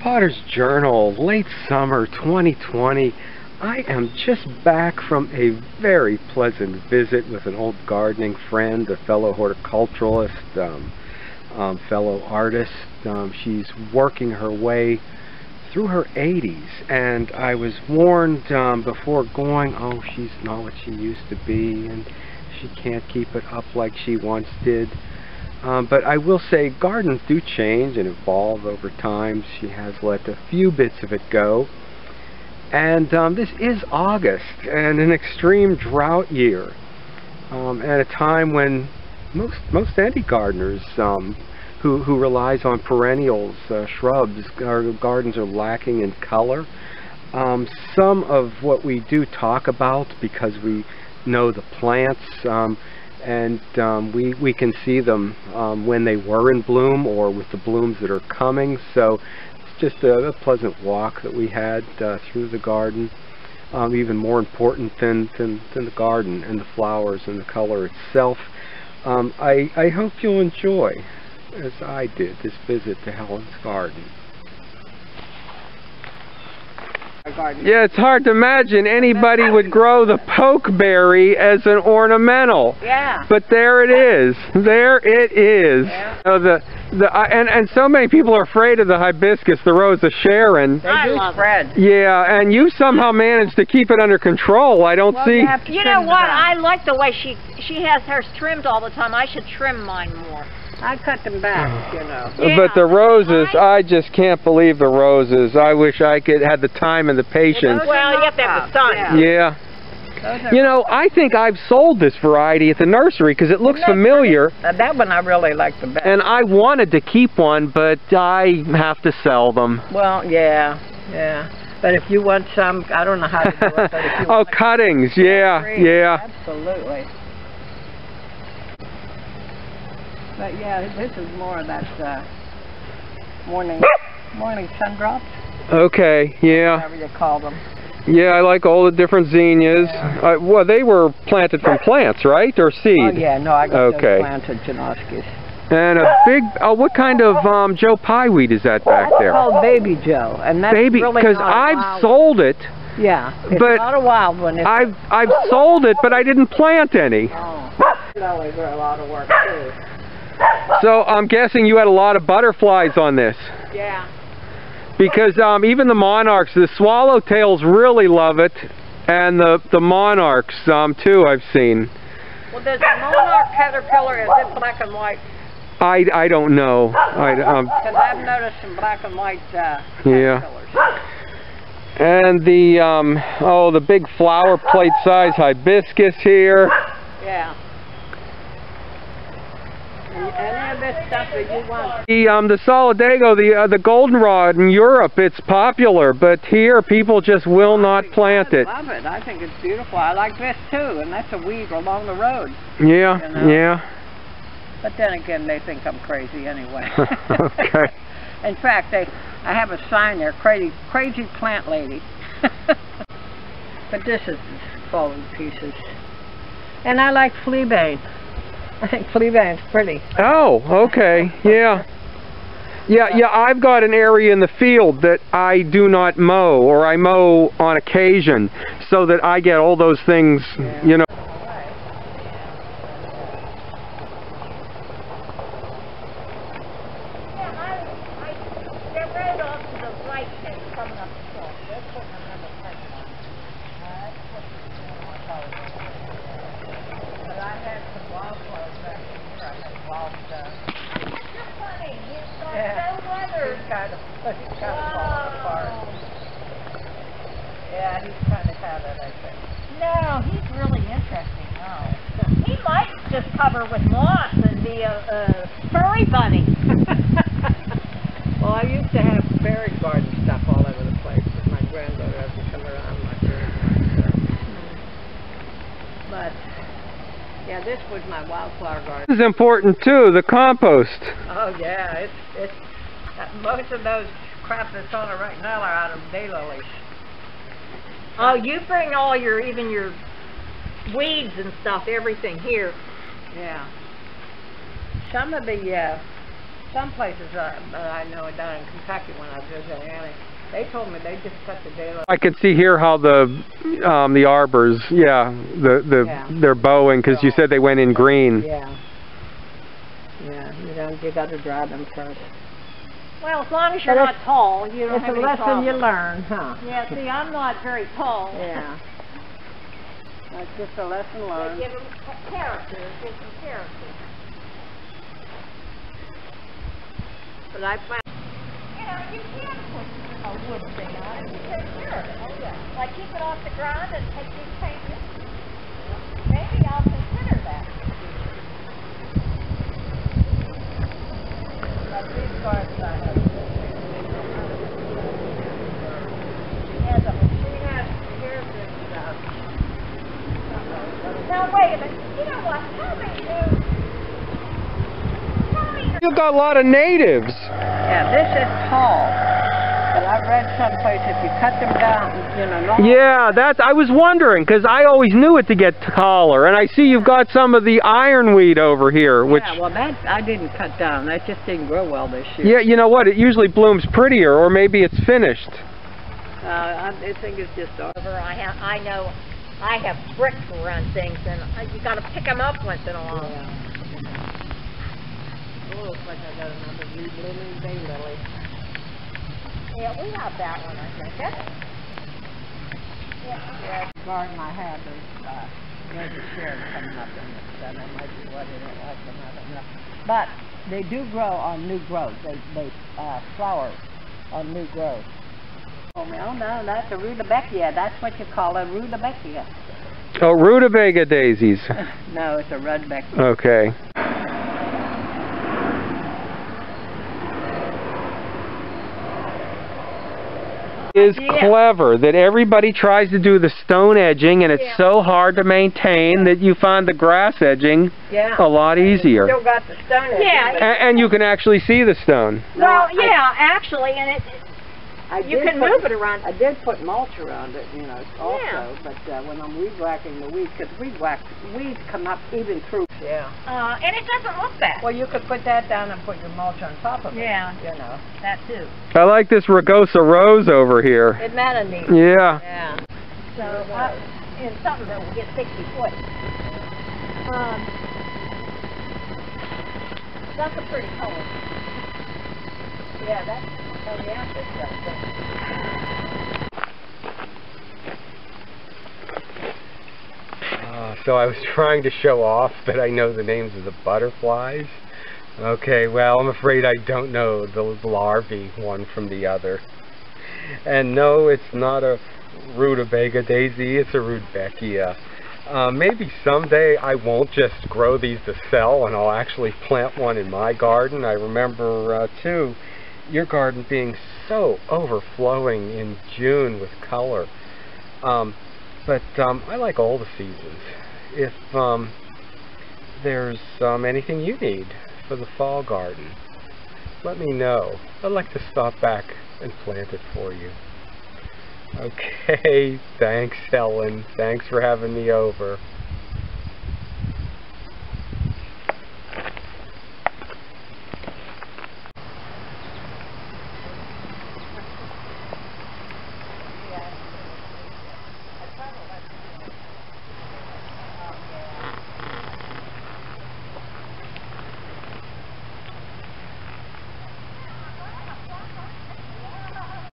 Potter's Journal, late summer 2020. I am just back from a very pleasant visit with an old gardening friend, a fellow horticulturalist, fellow artist. She's working her way through her 80s, and I was warned before going, oh, she's not what she used to be, and she can't keep it up like she once did. But I will say gardens do change and evolve over time. She has let a few bits of it go. And this is August, and an extreme drought year, at a time when most anti-gardeners who relies on perennials, shrubs, our gardens are lacking in color. Some of what we do talk about because we know the plants, and we can see them when they were in bloom or with the blooms that are coming. So it's just a pleasant walk that we had through the garden. Even more important than the garden and the flowers and the color itself. I hope you'll enjoy, as I did, this visit to Helen's garden. Yeah, it's hard to imagine anybody would grow the pokeberry as an ornamental. Yeah. But there it is. There it is. Yeah. And so many people are afraid of the hibiscus, the Rose of Sharon. They do spread. Yeah, and you somehow managed to keep it under control. I don't see. You know what? I like the way she has hers trimmed all the time. I should trim mine more. I cut them back, you know. Yeah, but the roses, I just can't believe the roses. I wish I could had the time and the patience. Well, you have to have the sun. Yeah. You know, I think I've sold this variety at the nursery because it looks familiar. That one I really like the best. And I wanted to keep one, but I have to sell them. Well, yeah. But if you want some, I don't know how to do it, but if you want cuttings, yeah. Absolutely. But yeah, this is more of that morning sun drops. Okay, yeah. Whatever you call them. Yeah, I like all the different zinnias. Yeah. Well, they were planted from plants, right? Or seed? Oh yeah, no, I got those planted Janoskis. And a big, what kind of Joe Pye weed is that back there? That's called Baby Joe, and that's Baby, really because I've sold it. Yeah, it's but not a wild one. I've sold it, but I didn't plant any. Oh, it always a lot of work too. So I'm guessing you had a lot of butterflies on this. Yeah. Because even the monarchs, the swallowtails really love it, and the monarchs too, I've seen. Well, does the monarch caterpillar, is it black and white? I don't know. Because I've noticed some black and white caterpillars. And the big flower plate size hibiscus here. Yeah. Any of this stuff that you want? The solidago, the goldenrod in Europe, it's popular, but here people just will not plant it. I love it. I think it's beautiful. I like this too, and that's a weed along the road. Yeah, you know? Yeah. But then again, they think I'm crazy anyway. Okay. In fact, I have a sign there, crazy plant lady. But this is falling pieces. And I like fleabane. I think fleabane's pretty. Oh, okay. Yeah. Yeah, I've got an area in the field that I do not mow, or I mow on occasion, so that I get all those things, you know. He's kind of falling apart. Yeah, he's kind of had it, I think. No, he's really interesting now. He might just cover with moss and be a furry bunny. Well, I used to have berry garden stuff all over the place, but my granddaughter hasn't come around much anymore. But yeah, this was my wildflower garden. This is important too, the compost. Oh yeah, it's most of those crap that's on it right now are out of daylilies. Oh, you bring all even your weeds and stuff, everything here. Yeah. Some of some places I know down in Kentucky when I visited Annie, they told me they just cut the daylight. I could see here how the arbors, yeah, they're bowing because you said they went in green. Yeah. Yeah, you got to dry them first. Well, as long as you're not tall, you don't have any It's a lesson problem. you learn, huh? Yeah, see, I'm not very tall. Yeah. That's just a lesson learned. They give them character, give them character. But I found... You know, you can put a wood thing on it. You take care of it. Oh, yeah. Like keep it off the ground and take these paintings. Maybe I'll consider that. That big garden I have. Now, wait a minute. You know what? Tell me. You've got a lot of natives. Yeah, this is tall. But I've read someplace if you cut them down, you know. Yeah, I was wondering because I always knew it to get taller, and I see you've got some of the ironweed over here, which. Yeah, well, that I didn't cut down. That just didn't grow well this year. Yeah, you know what? It usually blooms prettier, or maybe it's finished. I think it's just over. I know I have bricks around things, and you got to pick them up once in a while. Yeah. Oh, looks like I got another blooming bay lily. Yeah, we have that one, I think. Yeah, the garden I have is there's a shed coming up in it, and that might be what it is. I don't know. But they do grow on new growth. They flower on new growth. Oh, well, no, that's a rutabaga. That's what you call a rutabaga. Oh, rutabaga daisies. No, it's a rudbeckia. Okay. Is clever that everybody tries to do the stone edging, and it's so hard to maintain that you find the grass edging a lot easier. Still got the stone edging. Yeah. And you can actually see the stone. Well, yeah, actually, and you can move it around. I did put mulch around it, you know, also, but when I'm weed whacking the weeds, because weeds come up even through. Yeah. And it doesn't look bad. Well, you could put that down and put your mulch on top of it. Yeah. You know. That too. I like this rugosa rose over here. Isn't that a neat? Yeah. Yeah. So, and something that will get 60 foot. That's a pretty color. Yeah, that's, oh yeah, that's So I was trying to show off that I know the names of the butterflies. Okay, well, I'm afraid I don't know the larvae one from the other. And no, it's not a rutabaga daisy, it's a rudbeckia. Maybe someday I won't just grow these to sell and I'll actually plant one in my garden. I remember, too, your garden being so overflowing in June with color. But I like all the seasons. If there's anything you need for the fall garden, let me know. I'd like to stop back and plant it for you. Okay, thanks, Helen. Thanks for having me over.